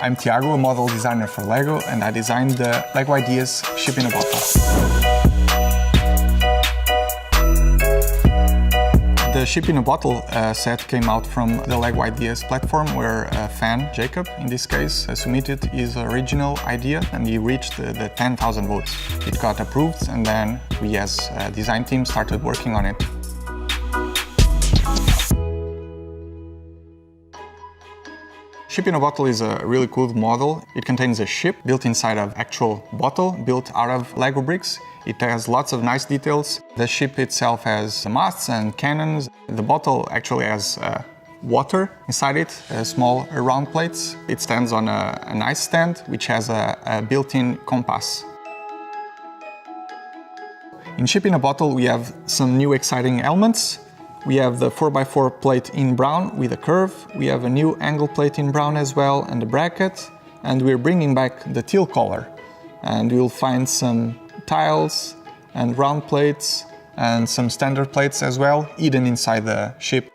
I'm Tiago, a model designer for LEGO, and I designed the LEGO Ideas ship in a bottle. The ship in a bottle set came out from the LEGO Ideas platform, where a fan, Jacob in this case, submitted his original idea and he reached the 10,000 votes. It got approved and then we as a design team started working on it. Ship in a bottle is a really cool model. It contains a ship built inside of actual bottle, built out of LEGO bricks. It has lots of nice details. The ship itself has masts and cannons. The bottle actually has water inside it, small round plates. It stands on an ice stand, which has a built-in compass. In Ship in a Bottle, we have some new exciting elements. We have the 4x4 plate in brown with a curve. We have a new angle plate in brown as well and a bracket. And we're bringing back the teal color. And you'll find some tiles and round plates and some standard plates as well, hidden inside the ship.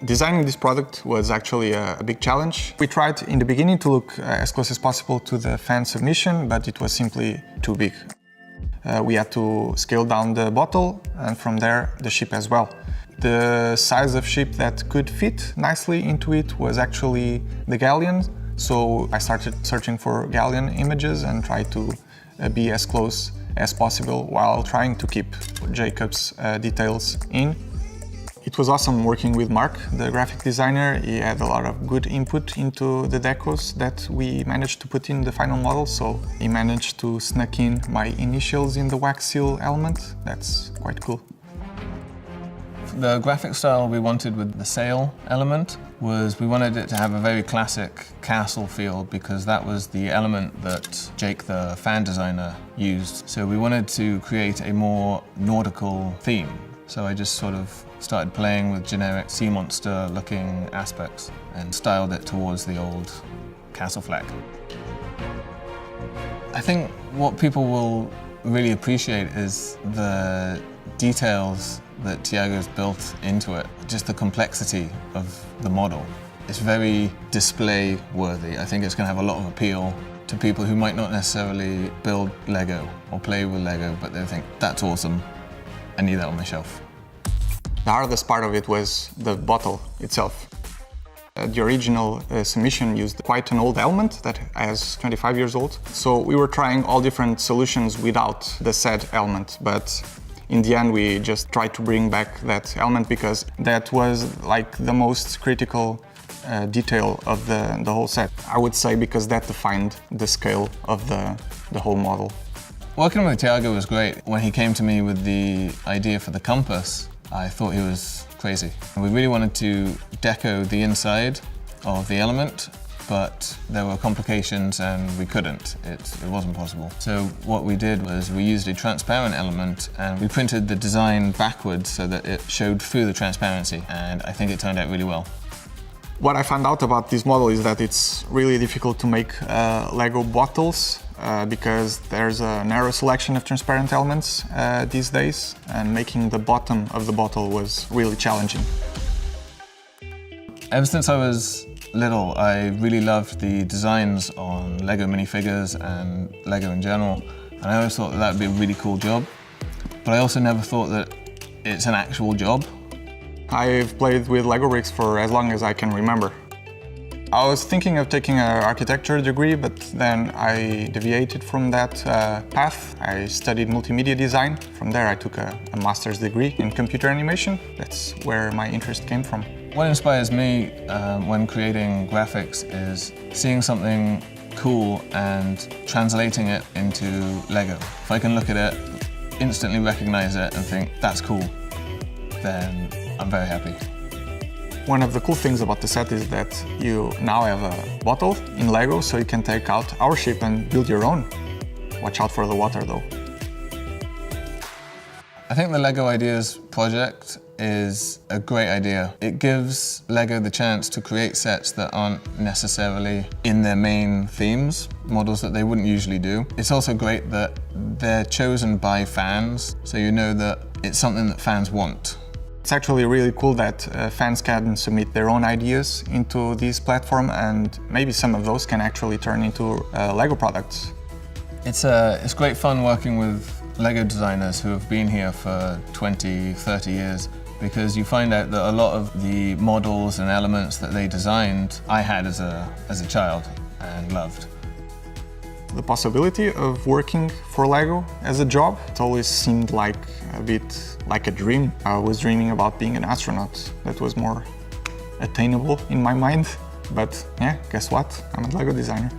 Designing this product was actually a big challenge. We tried in the beginning to look as close as possible to the fan submission, but it was simply too big. We had to scale down the bottle and from there the ship as well. The size of ship that could fit nicely into it was actually the galleon, so I started searching for galleon images and tried to be as close as possible while trying to keep Jacob's details in. It was awesome working with Mark, the graphic designer. He had a lot of good input into the decos that we managed to put in the final model, so he managed to sneak in my initials in the wax seal element. That's quite cool. The graphic style we wanted with the sail element was we wanted it to have a very classic castle feel because that was the element that Jake, the fan designer, used. So we wanted to create a more nautical theme. So I just sort of started playing with generic sea monster looking aspects and styled it towards the old castle flag. I think what people will really appreciate is the details that Tiago's built into it, just the complexity of the model. It's very display worthy. I think it's going to have a lot of appeal to people who might not necessarily build LEGO or play with LEGO, but they think, that's awesome, I need that on my shelf. The hardest part of it was the bottle itself. The original submission used quite an old element that is 25 years old. So we were trying all different solutions without the said element, but in the end we just tried to bring back that element because that was like the most critical detail of the whole set. I would say because that defined the scale of the whole model. Working with Tiago was great. When he came to me with the idea for the compass, I thought he was crazy. We really wanted to deco the inside of the element, but there were complications and we couldn't. It wasn't possible. So what we did was we used a transparent element and we printed the design backwards so that it showed through the transparency, and I think it turned out really well. What I found out about this model is that it's really difficult to make LEGO bottles because there's a narrow selection of transparent elements these days, and making the bottom of the bottle was really challenging. Ever since I was little, I really loved the designs on LEGO minifigures and LEGO in general, and I always thought that would be a really cool job, but I also never thought that it's an actual job. I've played with LEGO bricks for as long as I can remember. I was thinking of taking an architecture degree, but then I deviated from that path. I studied multimedia design. From there I took a master's degree in computer animation. That's where my interest came from. What inspires me when creating graphics is seeing something cool and translating it into LEGO. If I can look at it, instantly recognize it and think, that's cool, then I'm very happy. One of the cool things about the set is that you now have a bottle in LEGO, so you can take out our ship and build your own. Watch out for the water though. I think the LEGO Ideas project is a great idea. It gives LEGO the chance to create sets that aren't necessarily in their main themes, models that they wouldn't usually do. It's also great that they're chosen by fans, so you know that it's something that fans want. It's actually really cool that fans can submit their own ideas into this platform, and maybe some of those can actually turn into LEGO products. It's great fun working with LEGO designers who have been here for 20, 30 years, because you find out that a lot of the models and elements that they designed, I had as a child and loved. The possibility of working for LEGO as a job, it always seemed like a bit like a dream. I was dreaming about being an astronaut. That was more attainable in my mind. But yeah, guess what? I'm a LEGO designer.